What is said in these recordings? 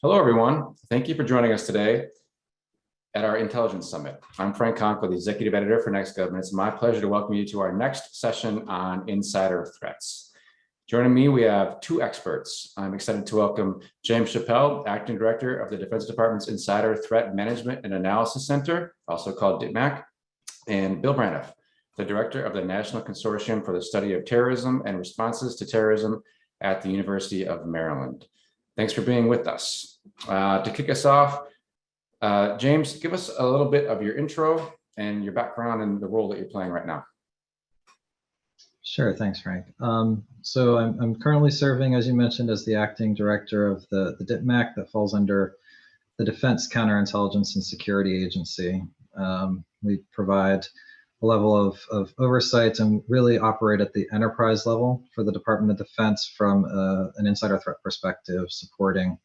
Hello, everyone. Thank you for joining us today at our Intelligence Summit. I'm Frank Konkel, the Executive Editor for Nextgov, and it's my pleasure to welcome you to our next session on insider threats. Joining me, we have two experts. I'm excited to welcome James Shappell, Acting Director of the Defense Department's Insider Threat Management and Analysis Center, also called DITMAC, and Bill Braniff, the Director of the National Consortium for the Study of Terrorism and Responses to Terrorism at the University of Maryland. Thanks for being with us. To kick us off, James, give us a little bit of your intro and your background and the role that you're playing right now. Sure, thanks, Frank. So I'm currently serving, as you mentioned, as the acting director of the DITMAC that falls under the Defense Counterintelligence and Security Agency. We provide a level of oversight and really operate at the enterprise level for the Department of Defense from an insider threat perspective, supporting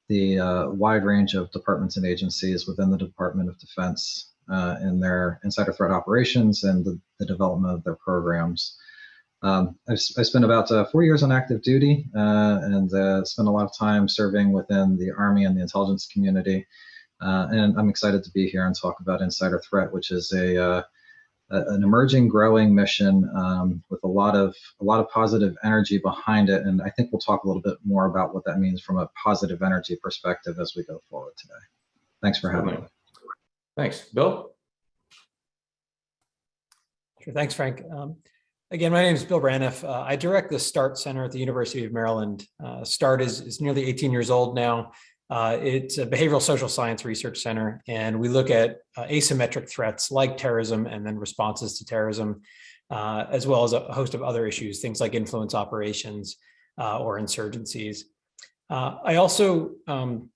the wide range of departments and agencies within the Department of Defense in their insider threat operations and the development of their programs. I've spent about 4 years on active duty and spent a lot of time serving within the Army and the intelligence community. And I'm excited to be here and talk about insider threat, which is an emerging, growing mission with a lot of positive energy behind it. And I think we'll talk a little bit more about what that means from a positive energy perspective as we go forward today. Thanks for having me. Thanks. Bill? Sure. Thanks, Frank. Again, my name is Bill Braniff. I direct the START Center at the University of Maryland. START is nearly 18 years old now. It's a behavioral social science research center, and we look at asymmetric threats like terrorism and then responses to terrorism, as well as a host of other issues, things like influence operations or insurgencies. I also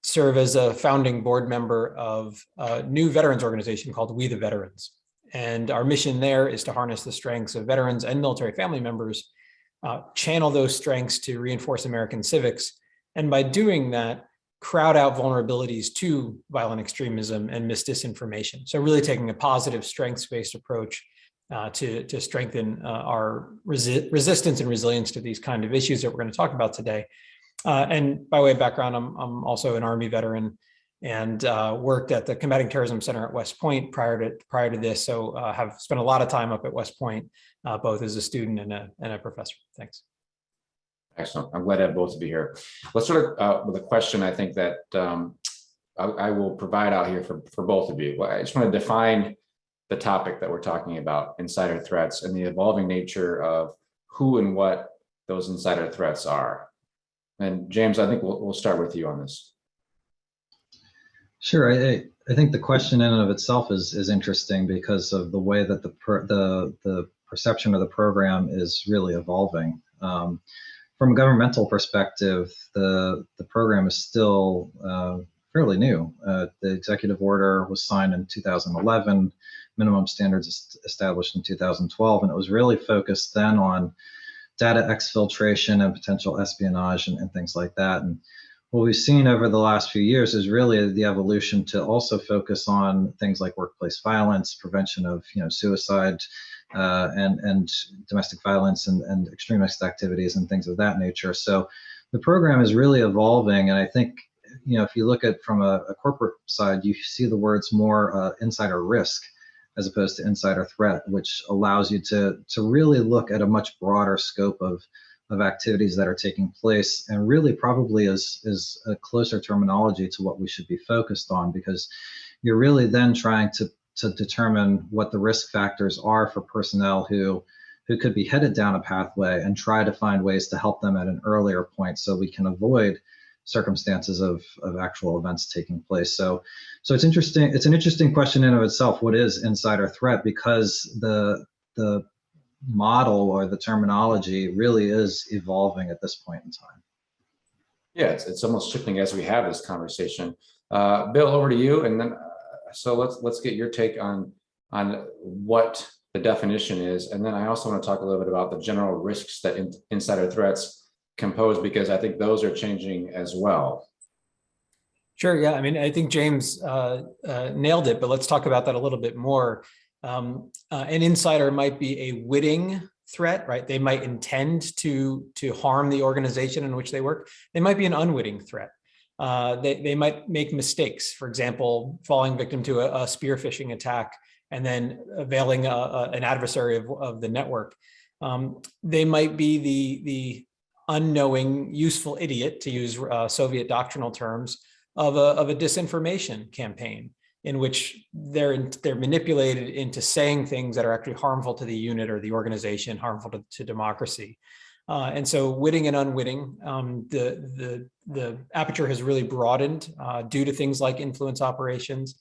serve as a founding board member of a new veterans organization called We the Veterans. And our mission there is to harness the strengths of veterans and military family members, channel those strengths to reinforce American civics, and by doing that, crowd out vulnerabilities to violent extremism and misdisinformation. So really taking a positive strengths-based approach to strengthen our resistance and resilience to these kind of issues that we're going to talk about today. And by way of background, I'm also an Army veteran and worked at the Combating Terrorism Center at West Point prior to this. So have spent a lot of time up at West Point, both as a student and a professor. Thanks. Excellent. I'm glad to have both of you here. Let's start with a question I think that I will provide out here for both of you. I just want to define the topic that we're talking about, insider threats, and the evolving nature of who and what those insider threats are. And James, I think we'll start with you on this. Sure. I think the question in and of itself is interesting because of the way that the perception of the program is really evolving. From a governmental perspective, the program is still fairly new. The executive order was signed in 2011, minimum standards established in 2012, and it was really focused then on data exfiltration and potential espionage and things like that. And what we've seen over the last few years is really the evolution to also focus on things like workplace violence, prevention of suicide, and domestic violence and extremist activities and things of that nature. So the program is really evolving, and I think if you look at from a corporate side, you see the words more insider risk as opposed to insider threat, which allows you to really look at a much broader scope of activities that are taking place, and really probably is a closer terminology to what we should be focused on, because you're really then trying to determine what the risk factors are for personnel who could be headed down a pathway, and try to find ways to help them at an earlier point so we can avoid circumstances of actual events taking place. So it's interesting. It's an interesting question in of itself. What is insider threat? Because the model or the terminology really is evolving at this point in time. Yeah, it's almost shifting as we have this conversation. Bill, over to you, and then so let's get your take on what the definition is, and then I also want to talk a little bit about the general risks that insider threats can pose, because I think those are changing as well. Sure. Yeah. I mean, I think James nailed it, but let's talk about that a little bit more. An insider might be a witting threat, right? They might intend to harm the organization in which they work. They might be an unwitting threat. They might make mistakes, for example, falling victim to a spear phishing attack and then availing an adversary of the network. They might be the unknowing useful idiot, to use Soviet doctrinal terms, of a disinformation campaign in which they're manipulated into saying things that are actually harmful to the unit or the organization, harmful to democracy. And so witting and unwitting, the aperture has really broadened due to things like influence operations.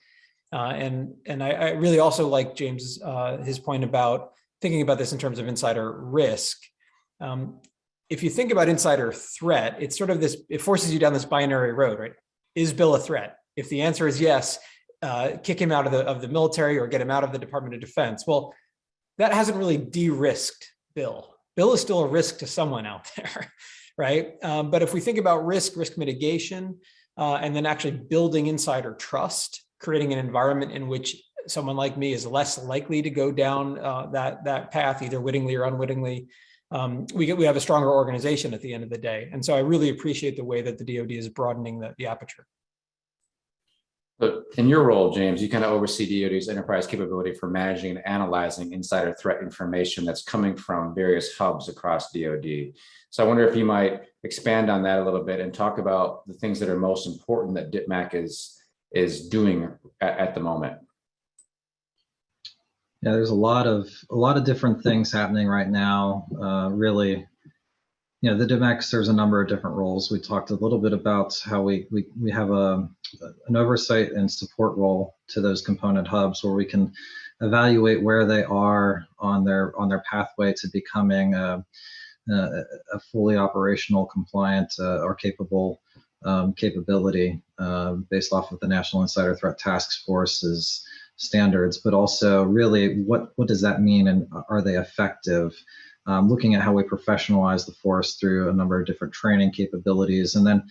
And I really also like James, his point about thinking about this in terms of insider risk. If you think about insider threat, it's sort of this, it forces you down this binary road, right? Is Bill a threat? If the answer is yes, kick him out of the military or get him out of the Department of Defense. Well, that hasn't really de-risked Bill. Bill is still a risk to someone out there, right? But if we think about risk mitigation, and then actually building insider trust, creating an environment in which someone like me is less likely to go down that path, either wittingly or unwittingly, we have a stronger organization at the end of the day. And so I really appreciate the way that the DoD is broadening the aperture. But in your role, James, you kind of oversee DoD's enterprise capability for managing and analyzing insider threat information that's coming from various hubs across DoD. So I wonder if you might expand on that a little bit and talk about the things that are most important that DITMAC is doing at the moment. Yeah, there's a lot of different things happening right now. Really, you know, the DITMAC serves a number of different roles. We talked a little bit about how we have an oversight and support role to those component hubs, where we can evaluate where they are on their pathway to becoming a fully operational, compliant, or capable capability based off of the National Insider Threat Task Force's standards, but also really what does that mean, and are they effective? Looking at how we professionalize the force through a number of different training capabilities, and then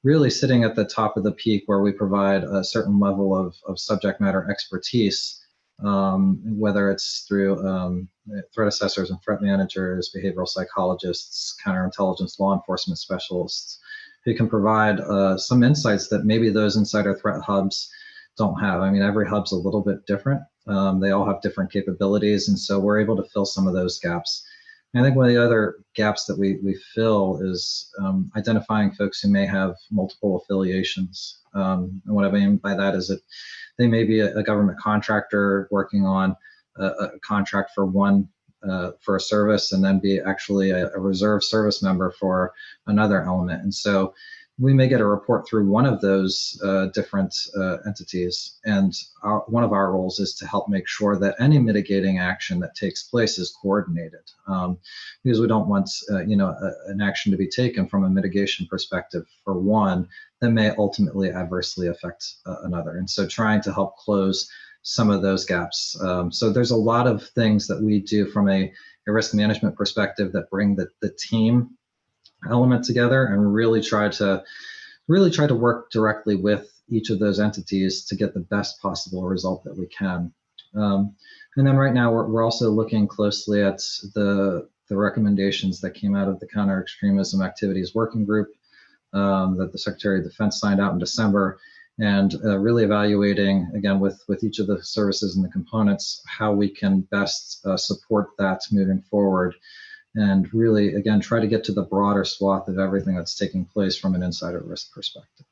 really sitting at the top of the peak where we provide a certain level of subject matter expertise, whether it's through threat assessors and threat managers, behavioral psychologists, counterintelligence law enforcement specialists, who can provide some insights that maybe those insider threat hubs don't have. I mean, every hub's a little bit different. They all have different capabilities, and so we're able to fill some of those gaps. And I think one of the other gaps that we fill is identifying folks who may have multiple affiliations. And what I mean by that is that they may be a government contractor working on a contract for a service, and then be actually a reserve service member for another element. And so we may get a report through one of those different entities, and one of our roles is to help make sure that any mitigating action that takes place is coordinated, because we don't want an action to be taken from a mitigation perspective for one that may ultimately adversely affect another. And so trying to help close some of those gaps. So there's a lot of things that we do from a risk management perspective that bring the team element together, and really try to work directly with each of those entities to get the best possible result that we can. And then right now we're also looking closely at the recommendations that came out of the counter-extremism activities working group that the Secretary of Defense signed out in December, and really evaluating, again, with each of the services and the components, how we can best support that moving forward, and really, again, try to get to the broader swath of everything that's taking place from an insider risk perspective.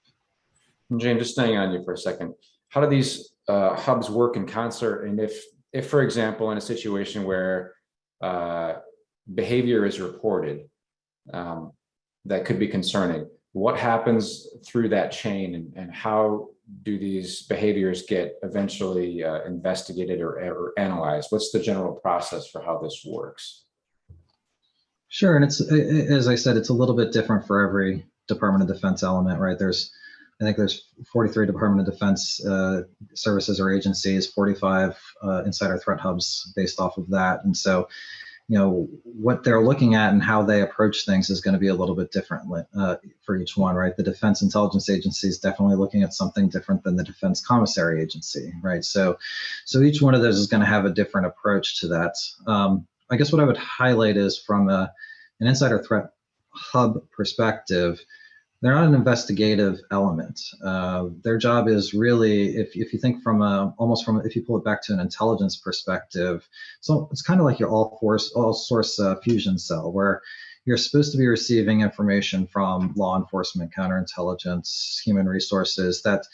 And James, just staying on you for a second, how do these hubs work in concert? And if, for example, in a situation where behavior is reported that could be concerning, what happens through that chain, and how do these behaviors get eventually investigated or analyzed? What's the general process for how this works? Sure, and it's, as I said, it's a little bit different for every Department of Defense element, right? I think there's 43 Department of Defense services or agencies, 45 insider threat hubs based off of that, and so, what they're looking at and how they approach things is going to be a little bit different for each one, right? The Defense Intelligence Agency is definitely looking at something different than the Defense Commissary Agency, right? So each one of those is going to have a different approach to that. I guess what I would highlight is from an insider threat hub perspective, they're not an investigative element. Their job is really, if you think from if you pull it back to an intelligence perspective, so it's kind of like your all source fusion cell, where you're supposed to be receiving information from law enforcement, counterintelligence, human resources that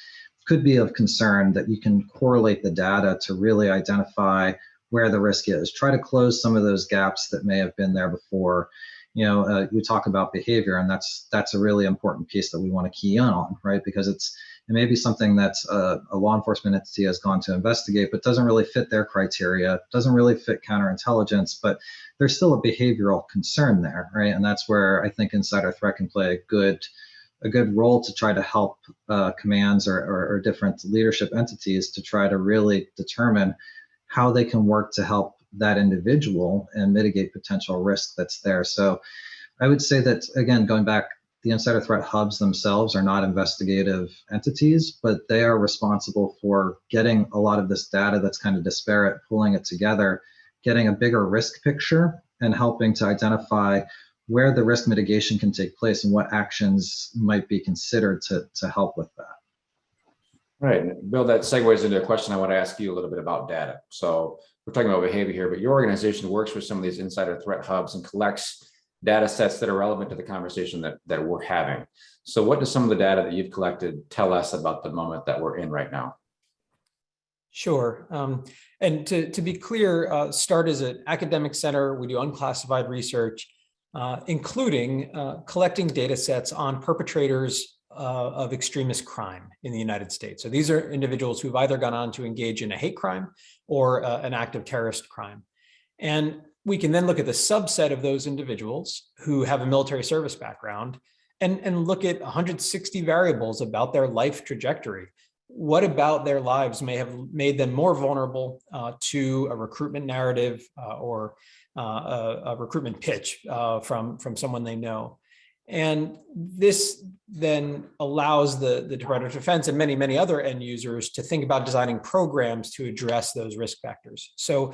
could be of concern, that you can correlate the data to really identify where the risk is, try to close some of those gaps that may have been there before. We talk about behavior, and that's a really important piece that we want to key in on, right? Because it may be something that a law enforcement entity has gone to investigate, but doesn't really fit their criteria, doesn't really fit counterintelligence, but there's still a behavioral concern there, right? And that's where I think insider threat can play a good role to try to help commands or different leadership entities to try to really determine how they can work to help that individual and mitigate potential risk that's there. So I would say that, again, going back, the insider threat hubs themselves are not investigative entities, but they are responsible for getting a lot of this data that's kind of disparate, pulling it together, getting a bigger risk picture, and helping to identify where the risk mitigation can take place and what actions might be considered to help with that. Right, Bill, that segues into a question I want to ask you a little bit about data. So we're talking about behavior here, but your organization works with some of these insider threat hubs and collects data sets that are relevant to the conversation that we're having. So what does some of the data that you've collected tell us about the moment that we're in right now? Sure. And to be clear, START is an academic center. We do unclassified research, including collecting data sets on perpetrators of extremist crime in the United States. So these are individuals who've either gone on to engage in a hate crime or an act of terrorist crime. And we can then look at the subset of those individuals who have a military service background and look at 160 variables about their life trajectory. What about their lives may have made them more vulnerable to a recruitment narrative or a recruitment pitch from someone they know? And this then allows the Department of Defense and many, many other end users to think about designing programs to address those risk factors. So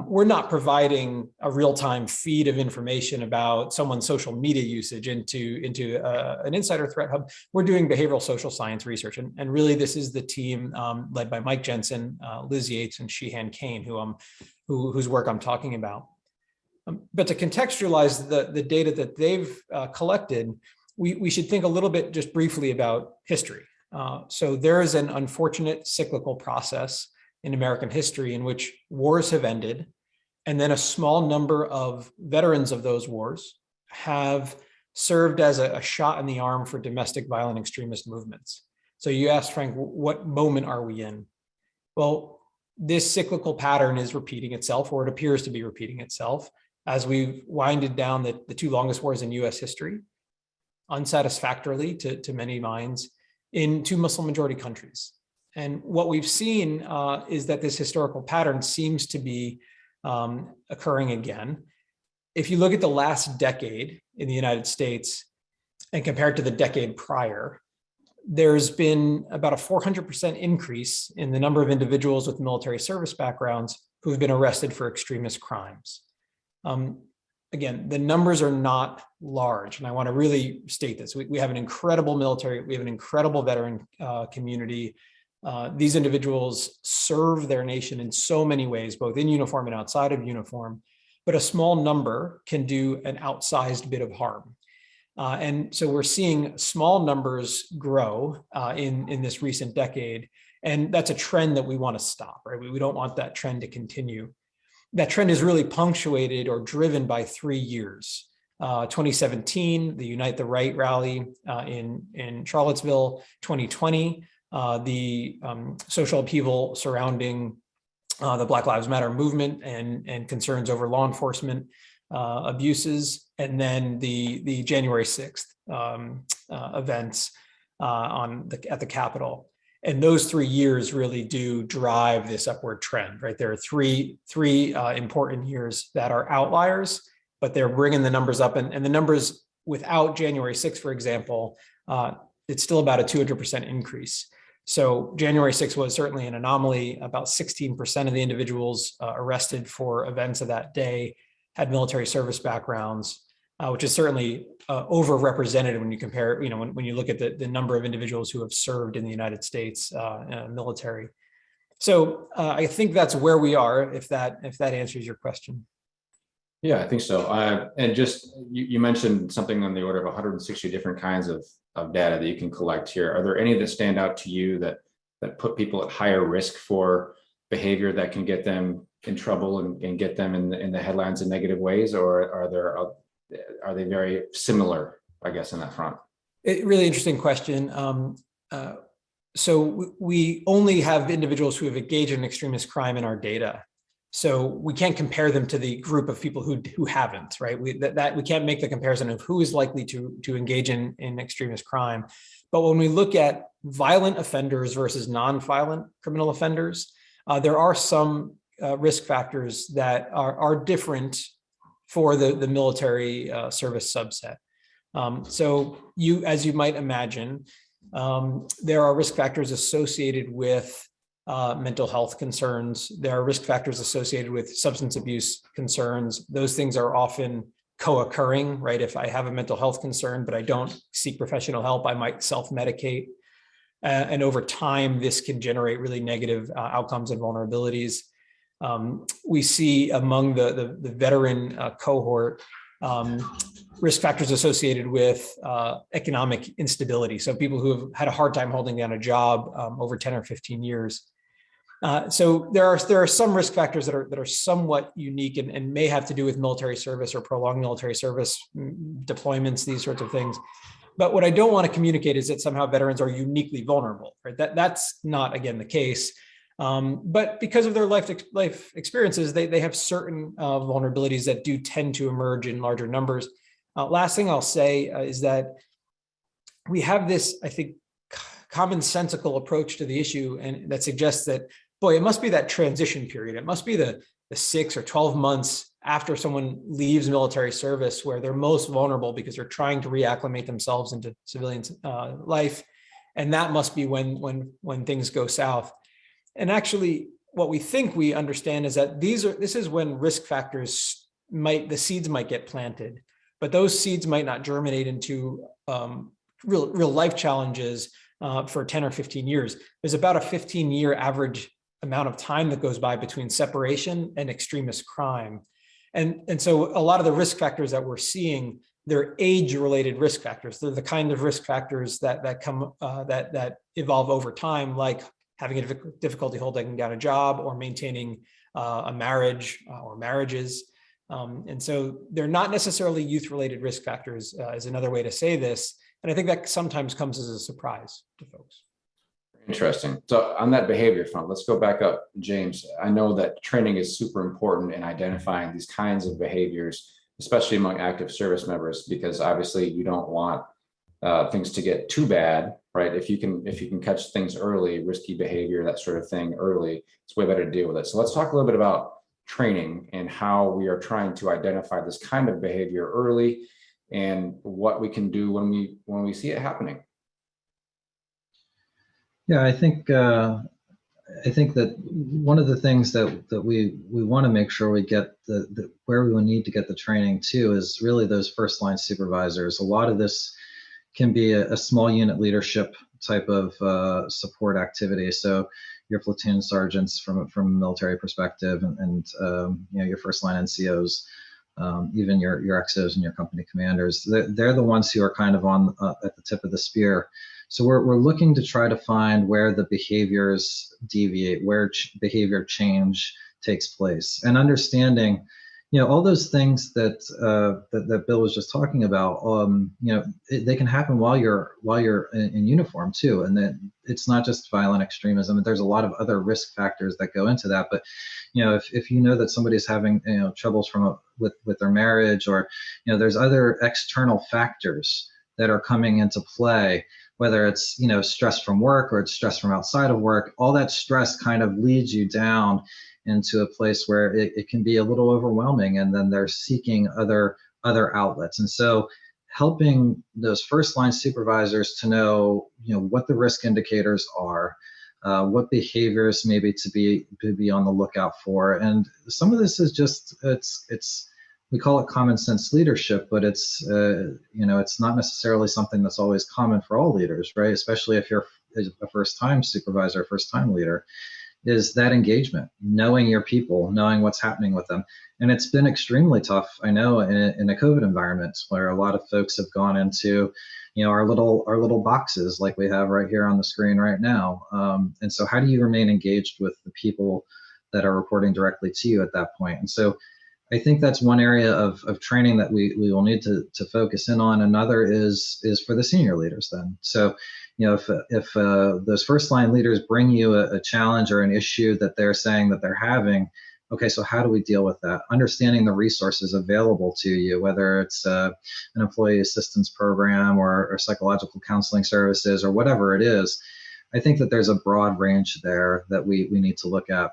we're not providing a real-time feed of information about someone's social media usage into an insider threat hub. We're doing behavioral social science research. And really, this is the team led by Mike Jensen, Liz Yates, and Shehan Kane, whose work I'm talking about. But to contextualize the data that they've collected, we should think a little bit just briefly about history. So there is an unfortunate cyclical process in American history in which wars have ended, and then a small number of veterans of those wars have served as a shot in the arm for domestic violent extremist movements. So you asked, Frank, what moment are we in? Well, this cyclical pattern is repeating itself, or it appears to be repeating itself, as we've winded down the two longest wars in US history, unsatisfactorily to many minds, in two Muslim majority countries. And what we've seen is that this historical pattern seems to be occurring again. If you look at the last decade in the United States and compare it to the decade prior, there's been about a 400% increase in the number of individuals with military service backgrounds who have been arrested for extremist crimes. Again, the numbers are not large, and I want to really state this. We have an incredible military, we have an incredible veteran community. These individuals serve their nation in so many ways, both in uniform and outside of uniform, but a small number can do an outsized bit of harm. And so we're seeing small numbers grow in this recent decade, and that's a trend that we want to stop, right? We don't want that trend to continue. That trend is really punctuated or driven by 3 years. 2017, the Unite the Right rally in Charlottesville. 2020, the social upheaval surrounding the Black Lives Matter movement and concerns over law enforcement abuses, and then the January 6th events at the Capitol. And those 3 years really do drive this upward trend, right? There are three important years that are outliers, but they're bringing the numbers up. And the numbers without January 6th, for example, it's still about a 200% increase. So January 6th was certainly an anomaly. About 16% of the individuals arrested for events of that day had military service backgrounds. which is certainly overrepresented when you compare, when you look at the number of individuals who have served in the United States military. So I think that's where we are, if that answers your question. Yeah, I think so. And just, you mentioned something on the order of 160 different kinds of data that you can collect here. Are there any that stand out to you that put people at higher risk for behavior that can get them in trouble and get them in the headlines in negative ways, or are they very similar, I guess, in that front? Really interesting question. So we only have individuals who have engaged in extremist crime in our data. So we can't compare them to the group of people who haven't, right? We can't make the comparison of who is likely to engage in extremist crime. But when we look at violent offenders versus non-violent criminal offenders, there are some risk factors that are different for the military service subset. So as you might imagine, there are risk factors associated with mental health concerns. There are risk factors associated with substance abuse concerns. Those things are often co-occurring, right? If I have a mental health concern, but I don't seek professional help, I might self-medicate. And over time, this can generate really negative outcomes and vulnerabilities. We see among the veteran cohort, risk factors associated with economic instability. So people who have had a hard time holding down a job over 10 or 15 years. So there are some risk factors that are somewhat unique and may have to do with military service or prolonged military service deployments, these sorts of things. But what I don't want to communicate is that somehow veterans are uniquely vulnerable, right? That's not, again, the case. But because of their life experiences, they have certain vulnerabilities that do tend to emerge in larger numbers. Last thing I'll say is that we have this, I think, commonsensical approach to the issue, and that suggests that, boy, it must be that transition period. It must be the 6 or 12 months after someone leaves military service where they're most vulnerable because they're trying to reacclimate themselves into civilian life. And that must be when things go south. And actually, what we think we understand is that this is when risk factors the seeds might get planted, but those seeds might not germinate into real life challenges for 10 or 15 years. There's about a 15-year average amount of time that goes by between separation and extremist crime. And so a lot of the risk factors that we're seeing, they're age-related risk factors. They're the kind of risk factors that come that evolve over time, like having a difficulty holding down a job or maintaining a marriage or marriages. And so they're not necessarily youth-related risk factors, is another way to say this. And I think that sometimes comes as a surprise to folks. Interesting. So on that behavior front, let's go back up, James. I know that training is super important in identifying these kinds of behaviors, especially among active service members, because obviously you don't want things to get too bad, right? If you can catch things early, risky behavior, that sort of thing early, it's way better to deal with it. So let's talk a little bit about training and how we are trying to identify this kind of behavior early and what we can do when we see it happening. Yeah, I think that one of the things that we want to make sure we get where we need to get the training to is really those first line supervisors. A lot of this can be a small unit leadership type of support activity. So your platoon sergeants from a military perspective, and your first line NCOs, even your XOs and your company commanders. They're the ones who are kind of on at the tip of the spear. So we're looking to try to find where the behaviors deviate, where behavior change takes place, and understanding, all those things that that Bill was just talking about. They can happen while you're in uniform too, and then it's not just violent extremism. There's a lot of other risk factors that go into that. But if you know that somebody's having troubles with their marriage, or there's other external factors that are coming into play, whether it's stress from work or it's stress from outside of work, all that stress kind of leads you down into a place where it can be a little overwhelming, and then they're seeking other outlets. And so helping those first line supervisors to know what the risk indicators are, what behaviors maybe to be on the lookout for. And some of this is just it's we call it common sense leadership, but it's it's not necessarily something that's always common for all leaders, right? Especially if you're a first-time supervisor, first-time leader, is that engagement, knowing your people, knowing what's happening with them. And it's been extremely tough, I know, in a COVID environment where a lot of folks have gone into, our little boxes like we have right here on the screen right now. And so how do you remain engaged with the people that are reporting directly to you at that point? And so I think that's one area of training that we will need to focus in on. Another is for the senior leaders then. So, if those first line leaders bring you a challenge or an issue that they're saying that they're having, okay, so how do we deal with that? Understanding the resources available to you, whether it's an employee assistance program or psychological counseling services or whatever it is, I think that there's a broad range there that we need to look at.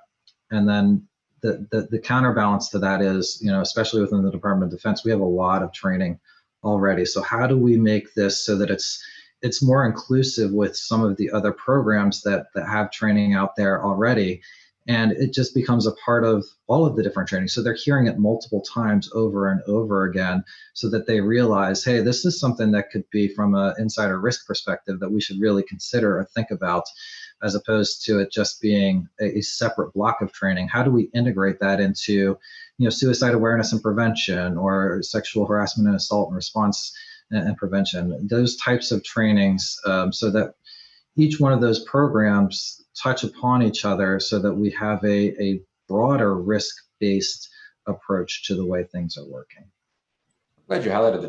And then the counterbalance to that is, especially within the Department of Defense, we have a lot of training already. So how do we make this so that it's more inclusive with some of the other programs that have training out there already? And it just becomes a part of all of the different training. So they're hearing it multiple times over and over again so that they realize, hey, this is something that could be from an insider risk perspective that we should really consider or think about, as opposed to it just being a separate block of training. How do we integrate that into, suicide awareness and prevention, or sexual harassment and assault and response and prevention, those types of trainings, so that each one of those programs touch upon each other so that we have a broader risk-based approach to the way things are working. I'm glad you highlighted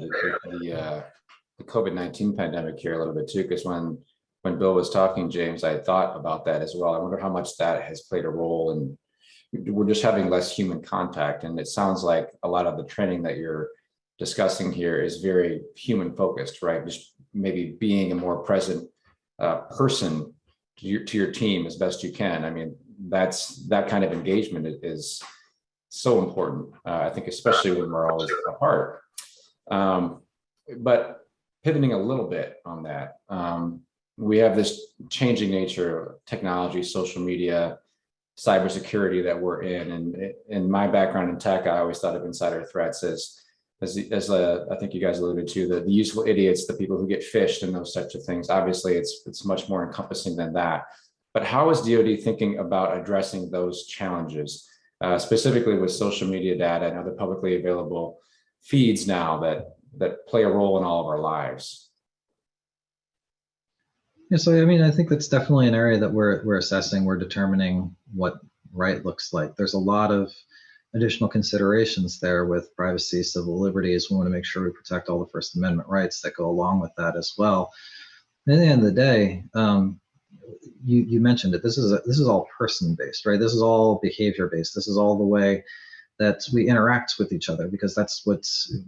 the COVID-19 pandemic here a little bit too, because when Bill was talking, James, I thought about that as well. I wonder how much that has played a role in, we're just having less human contact. And it sounds like a lot of the training that you're discussing here is very human focused, right? Just maybe being a more present person to your team as best you can. I mean, that kind of engagement is so important, I think, especially when we're always apart. But pivoting a little bit on that, we have this changing nature of technology, social media, cybersecurity that we're in. And in my background in tech, I always thought of insider threats as I think you guys alluded to, the useful idiots, the people who get phished and those types of things. Obviously, it's much more encompassing than that. But how is DoD thinking about addressing those challenges, specifically with social media data and other publicly available feeds now that play a role in all of our lives? Yeah, so I mean, I think that's definitely an area that we're assessing. We're determining what right looks like. There's a lot of additional considerations there with privacy, civil liberties. We want to make sure we protect all the First Amendment rights that go along with that as well. And at the end of the day, you mentioned it. This is all person-based, right? This is all behavior-based. This is all the way that we interact with each other, because that's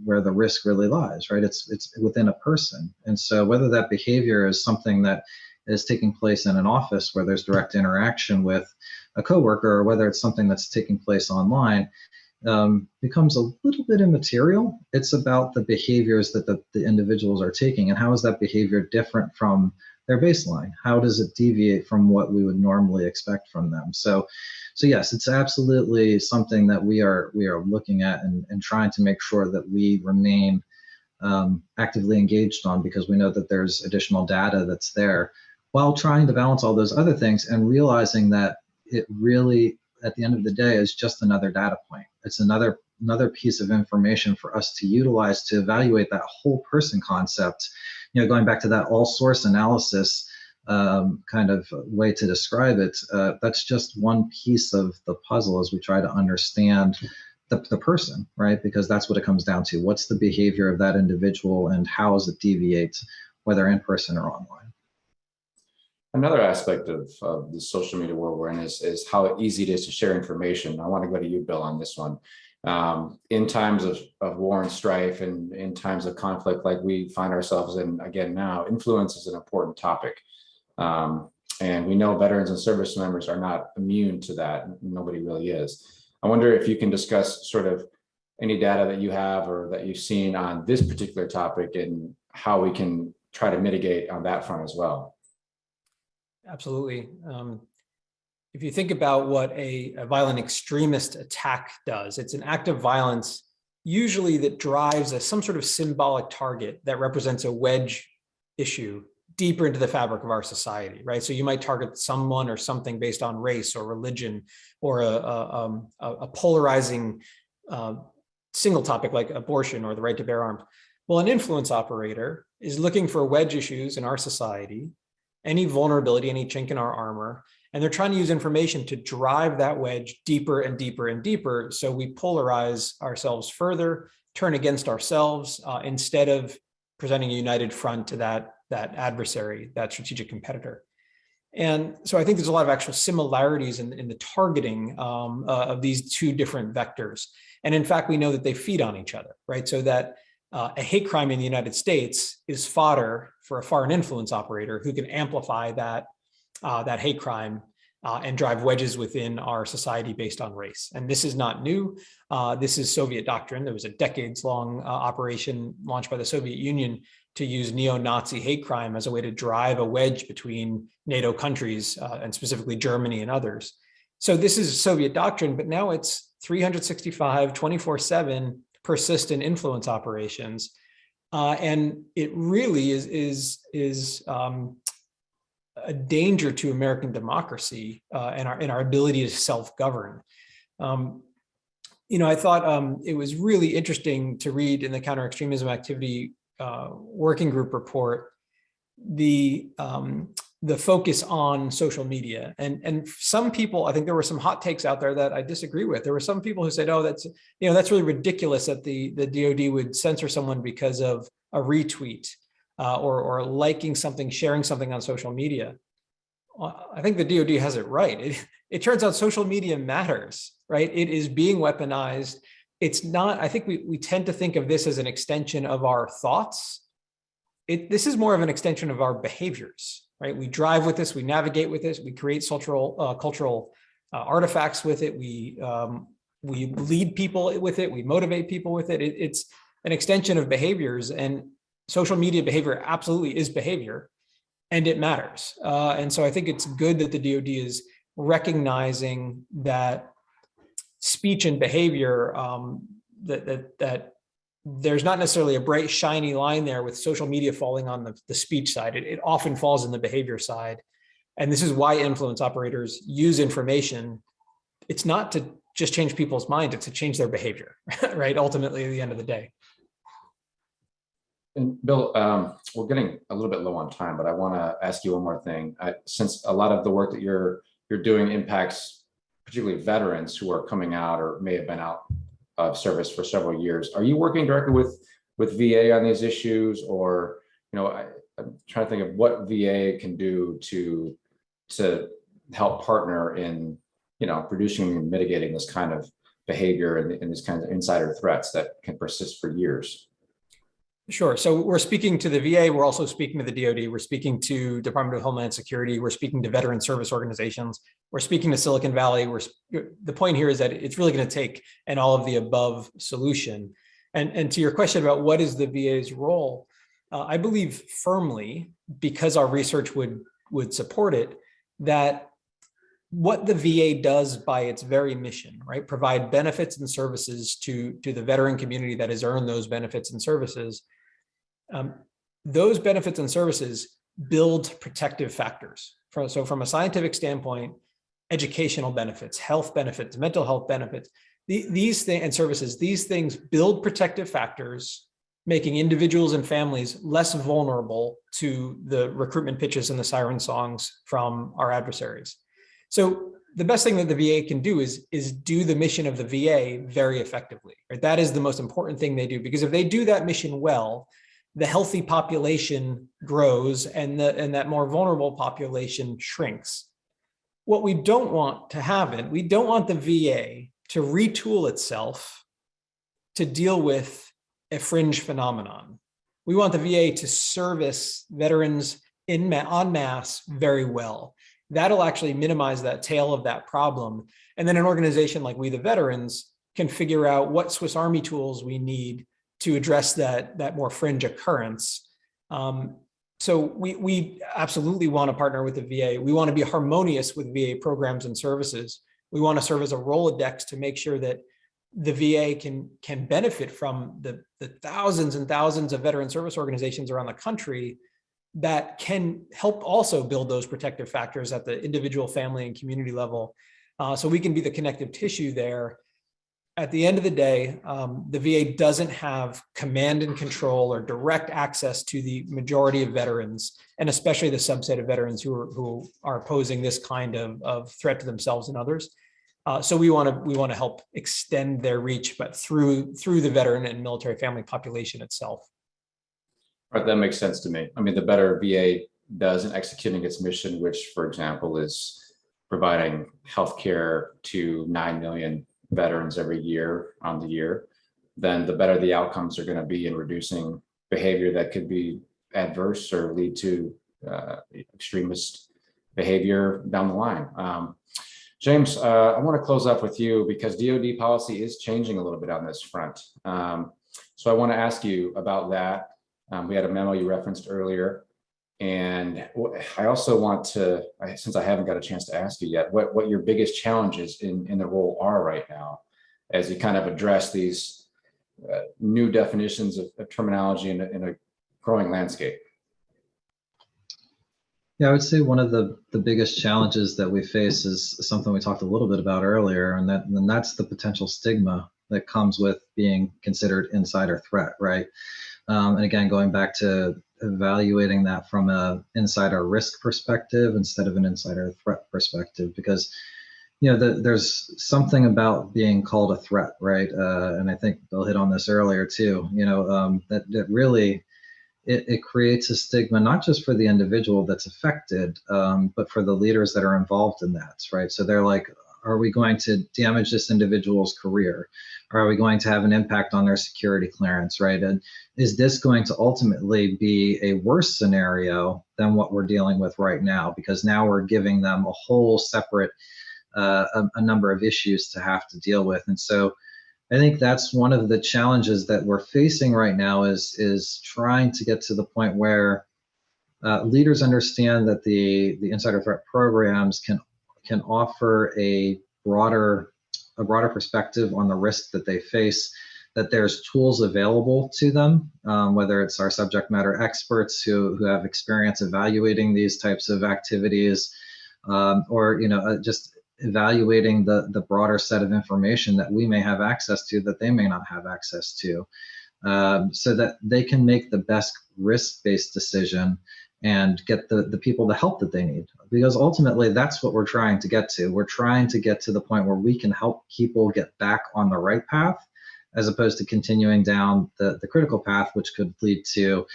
where the risk really lies, right? It's within a person. And so whether that behavior is something that is taking place in an office where there's direct interaction with a coworker, or whether it's something that's taking place online, becomes a little bit immaterial. It's about the behaviors that the individuals are taking, and how is that behavior different from their baseline? How does it deviate from what we would normally expect from them? So yes, it's absolutely something that we are looking at and trying to make sure that we remain actively engaged on, because we know that there's additional data that's there, while trying to balance all those other things and realizing that it really, at the end of the day, is just another data point. It's another piece of information for us to utilize to evaluate that whole person concept. Going back to that all source analysis kind of way to describe it, that's just one piece of the puzzle as we try to understand the person, right? Because that's what it comes down to. What's the behavior of that individual, and how does it deviate, whether in person or online? Another aspect of the social media world we're in is how easy it is to share information. I want to go to you, Bill, on this one. In times of war and strife, and in times of conflict like we find ourselves in again now, influence is an important topic. And we know veterans and service members are not immune to that. Nobody really is. I wonder if you can discuss sort of any data that you have or that you've seen on this particular topic, and how we can try to mitigate on that front as well. Absolutely. If you think about what a violent extremist attack does, it's an act of violence usually that drives some sort of symbolic target that represents a wedge issue deeper into the fabric of our society, right? So you might target someone or something based on race or religion, or a polarizing single topic like abortion or the right to bear arms. Well, an influence operator is looking for wedge issues in our society, any vulnerability, any chink in our armor, and they're trying to use information to drive that wedge deeper and deeper and deeper. So we polarize ourselves further, turn against ourselves, instead of presenting a united front to that adversary, that strategic competitor. And so I think there's a lot of actual similarities in the targeting of these two different vectors. And in fact, we know that they feed on each other, right? So that a hate crime in the United States is fodder for a foreign influence operator who can amplify that hate crime and drive wedges within our society based on race. And this is not new. This is Soviet doctrine. There was a decades-long operation launched by the Soviet Union to use neo-Nazi hate crime as a way to drive a wedge between NATO countries, and specifically Germany and others. So this is Soviet doctrine, but now it's 365, 24/7 persistent influence operations. And it really is a danger to American democracy and our ability to self-govern. I thought it was really interesting to read in the counter-extremism activity working group report the focus on social media. And some people, I think there were some hot takes out there that I disagree with. There were some people who said, oh, that's really ridiculous that the DoD would censor someone because of a retweet or liking something, sharing something on social media. Well, I think the DoD has it right. It turns out social media matters, right? It is being weaponized. It's not, I think we tend to think of this as an extension of our thoughts. This is more of an extension of our behaviors, right? We drive with this, we navigate with this, we create cultural artifacts with it, we lead people with it, we motivate people with it. It's an extension of behaviors, and social media behavior absolutely is behavior, and it matters. And so I think it's good that the DoD is recognizing that speech and behavior, that there's not necessarily a bright, shiny line there with social media falling on the speech side. It often falls in the behavior side. And this is why influence operators use information. It's not to just change people's minds, it's to change their behavior, right? Ultimately, at the end of the day. And Bill, we're getting a little bit low on time, but I want to ask you one more thing. Since a lot of the work that you're doing impacts particularly veterans who are coming out or may have been out of service for several years, are you working directly with VA on these issues, or I'm trying to think of what VA can do to help partner in reducing and mitigating this kind of behavior and these kinds of insider threats that can persist for years? Sure. So we're speaking to the VA. We're also speaking to the DoD. We're speaking to Department of Homeland Security. We're speaking to veteran service organizations. We're speaking to Silicon Valley. The point here is that it's really going to take an all of the above solution. And to your question about what is the VA's role, I believe firmly, because our research would support it, that what the VA does by its very mission, right, provide benefits and services to the veteran community that has earned those benefits and services. Those benefits and services build protective factors. So from a scientific standpoint, educational benefits, health benefits, mental health benefits, these things and services, these things build protective factors, making individuals and families less vulnerable to the recruitment pitches and the siren songs from our adversaries. So the best thing that the VA can do is do the mission of the VA very effectively. Right? That is the most important thing they do, because if they do that mission well, the healthy population grows and that more vulnerable population shrinks. What we don't want to happen, we don't want the VA to retool itself to deal with a fringe phenomenon. We want the VA to service veterans en masse very well. That'll actually minimize that tail of that problem. And then an organization like We the Veterans can figure out what Swiss Army tools we need to address that more fringe occurrence. So we absolutely want to partner with the VA. We want to be harmonious with VA programs and services. We want to serve as a Rolodex to make sure that the VA can benefit from the thousands and thousands of veteran service organizations around the country that can help also build those protective factors at the individual, family, and community level. So we can be the connective tissue there. At the end of the day, the VA doesn't have command and control or direct access to the majority of veterans, and especially the subset of veterans who are posing this kind of threat to themselves and others. So we want to help extend their reach, but through the veteran and military family population itself. Right, that makes sense to me. I mean, the better VA does in executing its mission, which, for example, is providing healthcare to 9 million veterans every year on the year, then the better the outcomes are going to be in reducing behavior that could be adverse or lead to extremist behavior down the line. James, I want to close up with you because DoD policy is changing a little bit on this front. So I want to ask you about that. We had a memo you referenced earlier. And I also want to, since I haven't got a chance to ask you yet, what your biggest challenges in the role are right now as you kind of address these new definitions of terminology in a growing landscape. Yeah, I would say one of the biggest challenges that we face is something we talked a little bit about earlier, and that's the potential stigma that comes with being considered insider threat, right? And again, going back to evaluating that from an insider risk perspective instead of an insider threat perspective, because there's something about being called a threat, right? And I think Bill hit on this earlier too. That really it creates a stigma not just for the individual that's affected, but for the leaders that are involved in that, right? So they're like, are we going to damage this individual's career? Or are we going to have an impact on their security clearance, right? And is this going to ultimately be a worse scenario than what we're dealing with right now? Because now we're giving them a whole separate, a number of issues to have to deal with. And so I think that's one of the challenges that we're facing right now is trying to get to the point where leaders understand that the insider threat programs can offer a broader perspective on the risk that they face, that there's tools available to them, whether it's our subject matter experts who have experience evaluating these types of activities, or just evaluating the broader set of information that we may have access to that they may not have access to, so that they can make the best risk-based decision and get the people the help that they need. Because ultimately, that's what we're trying to get to. We're trying to get to the point where we can help people get back on the right path, as opposed to continuing down the critical path, which could lead to,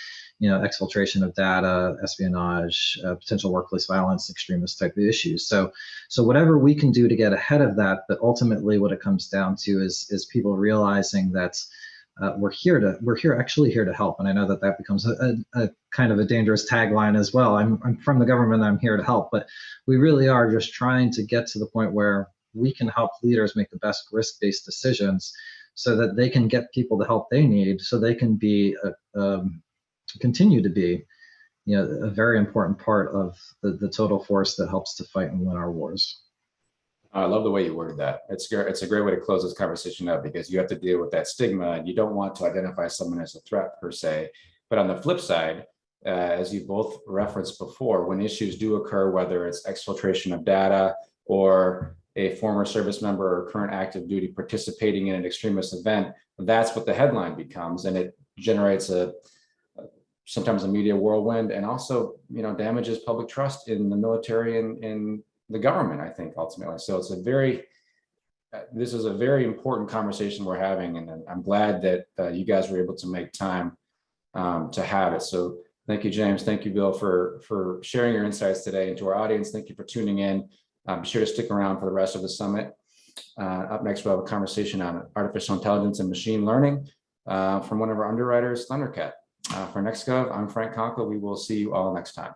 exfiltration of data, espionage, potential workplace violence, extremist type of issues. So whatever we can do to get ahead of that, but ultimately what it comes down to is people realizing that we're actually here to help. And I know that becomes a kind of a dangerous tagline as well. I'm from the government, I'm here to help, but we really are just trying to get to the point where we can help leaders make the best risk-based decisions so that they can get people the help they need, so they can be continue to be a very important part of the total force that helps to fight and win our wars. I love the way you worded that. It's a great way to close this conversation up, because you have to deal with that stigma and you don't want to identify someone as a threat per se. But on the flip side, as you both referenced before, when issues do occur, whether it's exfiltration of data or a former service member or current active duty participating in an extremist event, that's what the headline becomes, and it generates sometimes a media whirlwind, and also damages public trust in the military and in the government, I think, ultimately. So it's this is a very important conversation we're having, and I'm glad that you guys were able to make time to have it. So thank you, James. Thank you, Bill, for sharing your insights today. And to our audience, thank you for tuning in. Be sure to stick around for the rest of the summit. Up next, we'll have a conversation on artificial intelligence and machine learning from one of our underwriters, Thundercat. For Nextgov, I'm Frank Konkel. We will see you all next time.